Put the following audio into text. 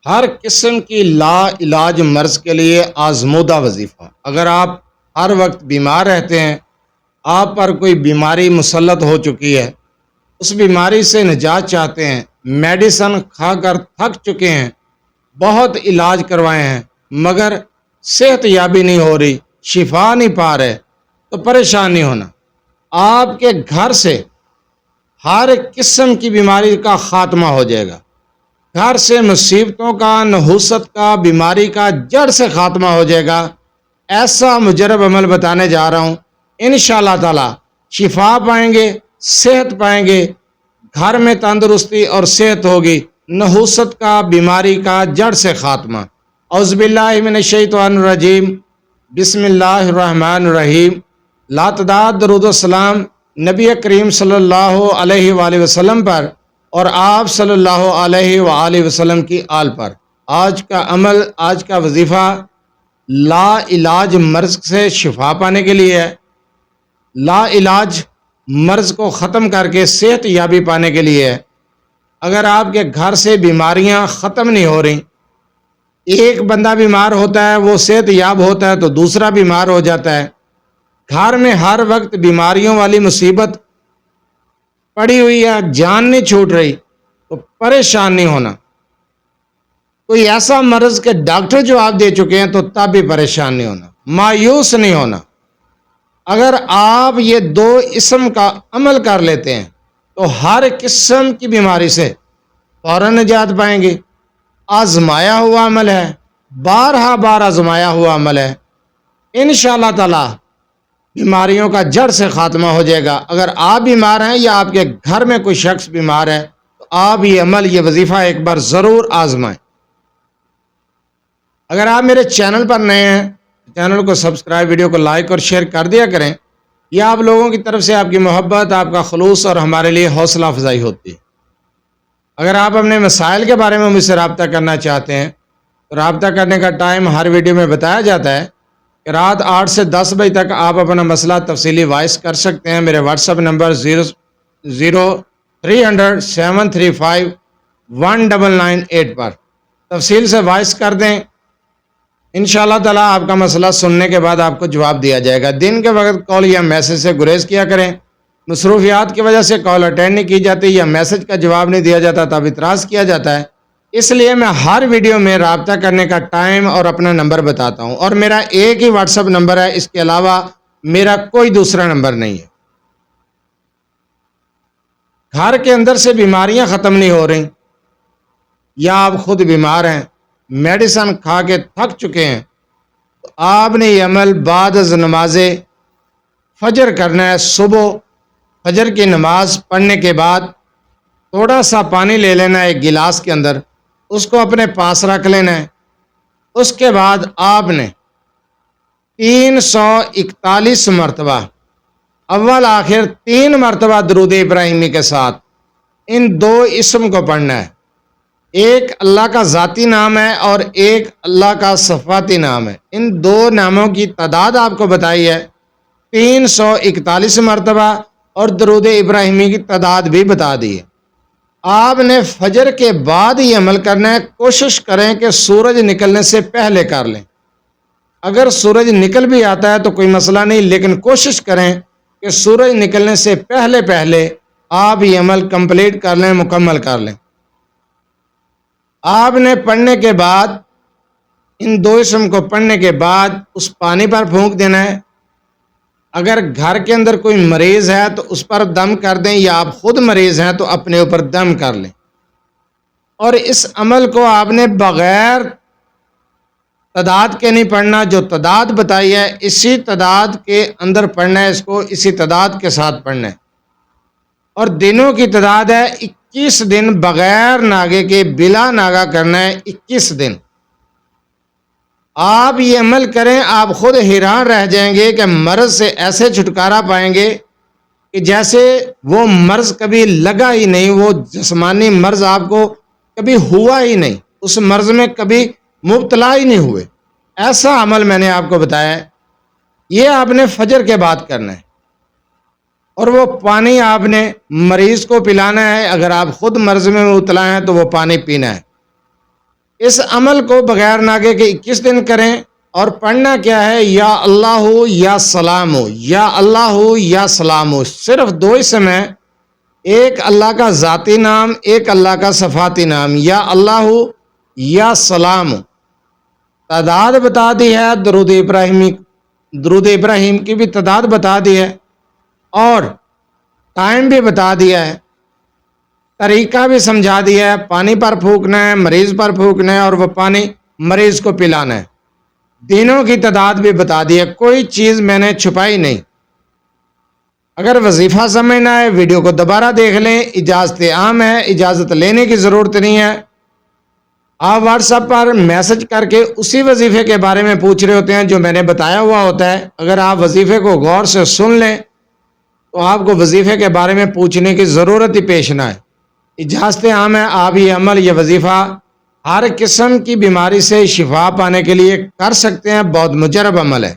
ہر قسم کی لا علاج مرض کے لیے آزمودہ وظیفہ۔ اگر آپ ہر وقت بیمار رہتے ہیں، آپ پر کوئی بیماری مسلط ہو چکی ہے، اس بیماری سے نجات چاہتے ہیں، میڈیسن کھا کر تھک چکے ہیں، بہت علاج کروائے ہیں مگر صحت یابی نہیں ہو رہی، شفا نہیں پا رہے، تو پریشان نہیں ہونا۔ آپ کے گھر سے ہر قسم کی بیماری کا خاتمہ ہو جائے گا۔ گھر سے مصیبتوں کا، نحوست کا، بیماری کا جڑ سے خاتمہ ہو جائے گا۔ ایسا مجرب عمل بتانے جا رہا ہوں، انشاءاللہ تعالی شفا پائیں گے، صحت پائیں گے، گھر میں تندرستی اور صحت ہوگی، نحوست کا، بیماری کا جڑ سے خاتمہ۔ اعوذ باللہ من الشیطان الرجیم، بسم اللہ الرحمن الرحیم۔ لاتعداد درود و سلام نبی کریم صلی اللہ علیہ وآلہ وسلم پر اور آپ صلی اللہ علیہ وآلہ وسلم کی آل پر۔ آج کا عمل، آج کا وظیفہ لا علاج مرض سے شفا پانے کے لیے ہے۔ لا علاج مرض کو ختم کر کے صحت یابی پانے کے لیے ہے۔ اگر آپ کے گھر سے بیماریاں ختم نہیں ہو رہی، ایک بندہ بیمار ہوتا ہے، وہ صحت یاب ہوتا ہے تو دوسرا بیمار ہو جاتا ہے، گھر میں ہر وقت بیماریوں والی مصیبت پڑی ہوئی ہے، جان نہیں چھوٹ رہی، تو پریشان نہیں ہونا۔ کوئی ایسا مرض کے ڈاکٹر جواب دے چکے ہیں تو تب بھی پریشان نہیں ہونا، مایوس نہیں ہونا۔ اگر آپ یہ دو اسم کا عمل کر لیتے ہیں تو ہر قسم کی بیماری سے فوراً نجات پائیں گے۔ آزمایا ہوا عمل ہے، بارہا بار آزمایا ہوا عمل ہے، انشاءاللہ تعالی بیماریوں کا جڑ سے خاتمہ ہو جائے گا۔ اگر آپ بیمار ہیں یا آپ کے گھر میں کوئی شخص بیمار ہے تو آپ یہ عمل، یہ وظیفہ ایک بار ضرور آزمائیں۔ اگر آپ میرے چینل پر نئے ہیں، چینل کو سبسکرائب، ویڈیو کو لائک اور شیئر کر دیا کریں۔ یہ آپ لوگوں کی طرف سے آپ کی محبت، آپ کا خلوص اور ہمارے لیے حوصلہ افزائی ہوتی ہے۔ اگر آپ اپنے مسائل کے بارے میں مجھ سے رابطہ کرنا چاہتے ہیں تو رابطہ کرنے کا ٹائم ہر ویڈیو میں بتایا جاتا ہے کہ رات 8 سے 10 بجے تک آپ اپنا مسئلہ تفصیلی وائس کر سکتے ہیں میرے واٹس ایپ نمبر 00300735199 پر۔ تفصیل سے وائس کر دیں، انشاءاللہ تعالی آپ کا مسئلہ سننے کے بعد آپ کو جواب دیا جائے گا۔ دن کے وقت کال یا میسج سے گریز کیا کریں، مصروفیات کی وجہ سے کال اٹینڈ نہیں کی جاتی یا میسج کا جواب نہیں دیا جاتا تب اعتراض کیا جاتا ہے، اس لیے میں ہر ویڈیو میں رابطہ کرنے کا ٹائم اور اپنا نمبر بتاتا ہوں، اور میرا ایک ہی واٹس ایپ نمبر ہے، اس کے علاوہ میرا کوئی دوسرا نمبر نہیں ہے۔ گھر کے اندر سے بیماریاں ختم نہیں ہو رہی یا آپ خود بیمار ہیں، میڈیسن کھا کے تھک چکے ہیں، تو آپ نے یہ عمل بعد از نماز فجر کرنا ہے۔ صبح فجر کی نماز پڑھنے کے بعد تھوڑا سا پانی لے لینا ہے ایک گلاس کے اندر، اس کو اپنے پاس رکھ لینا ہے۔ اس کے بعد آپ نے 341 مرتبہ اول آخر 3 مرتبہ درود ابراہیمی کے ساتھ ان دو اسم کو پڑھنا ہے۔ ایک اللہ کا ذاتی نام ہے اور ایک اللہ کا صفاتی نام ہے۔ ان دو ناموں کی تعداد آپ کو بتائی ہے 341 مرتبہ، اور درود ابراہیمی کی تعداد بھی بتا دی ہے۔ آپ نے فجر کے بعد یہ عمل کرنا ہے۔ کوشش کریں کہ سورج نکلنے سے پہلے کر لیں۔ اگر سورج نکل بھی آتا ہے تو کوئی مسئلہ نہیں، لیکن کوشش کریں کہ سورج نکلنے سے پہلے پہلے آپ یہ عمل کمپلیٹ کر لیں، مکمل کر لیں۔ آپ نے پڑھنے کے بعد، ان دو اسم کو پڑھنے کے بعد اس پانی پر پھونک دینا ہے۔ اگر گھر کے اندر کوئی مریض ہے تو اس پر دم کر دیں، یا آپ خود مریض ہیں تو اپنے اوپر دم کر لیں۔ اور اس عمل کو آپ نے بغیر تعداد کے نہیں پڑھنا، جو تعداد بتائی ہے اسی تعداد کے اندر پڑھنا ہے، اس کو اسی تعداد کے ساتھ پڑھنا ہے۔ اور دنوں کی تعداد ہے 21 دن، بغیر ناگے کے، بلا ناگا کرنا ہے 21 دن۔ آپ یہ عمل کریں، آپ خود حیران رہ جائیں گے کہ مرض سے ایسے چھٹکارا پائیں گے کہ جیسے وہ مرض کبھی لگا ہی نہیں، وہ جسمانی مرض آپ کو کبھی ہوا ہی نہیں، اس مرض میں کبھی مبتلا ہی نہیں ہوئے۔ ایسا عمل میں نے آپ کو بتایا ہے، یہ آپ نے فجر کے بعد کرنا ہے۔ اور وہ پانی آپ نے مریض کو پلانا ہے، اگر آپ خود مرض میں مبتلا ہیں تو وہ پانی پینا ہے۔ اس عمل کو بغیر ناگے کے 21 دن کریں، اور پڑھنا کیا ہے؟ یا اللہ یا سلام، یا اللہ یا سلام، صرف 2 اسم ہیں، ایک اللہ کا ذاتی نام، ایک اللہ کا صفاتی نام، یا اللہ یا سلام۔ تعداد بتا دی ہے، درود ابراہیم کی بھی تعداد بتا دی ہے، اور ٹائم بھی بتا دیا ہے، طریقہ بھی سمجھا دیا ہے، پانی پر پھونکنا ہے، مریض پر پھونکنا ہے، اور وہ پانی مریض کو پلانا ہے، دنوں کی تعداد بھی بتا دی ہے، کوئی چیز میں نے چھپائی نہیں۔ اگر وظیفہ سمجھنا ہے ویڈیو کو دوبارہ دیکھ لیں، اجازت عام ہے، اجازت لینے کی ضرورت نہیں ہے۔ آپ واٹس ایپ پر میسج کر کے اسی وظیفے کے بارے میں پوچھ رہے ہوتے ہیں جو میں نے بتایا ہوا ہوتا ہے، اگر آپ وظیفے کو غور سے سن لیں تو آپ کو وظیفے کے بارے میں پوچھنے کی ضرورت ہی پیش نہ ہے۔ اجازت عام ہے، آپ یہ عمل، یہ وظیفہ ہر قسم کی بیماری سے شفا پانے کے لیے کر سکتے ہیں، بہت مجرب عمل ہے۔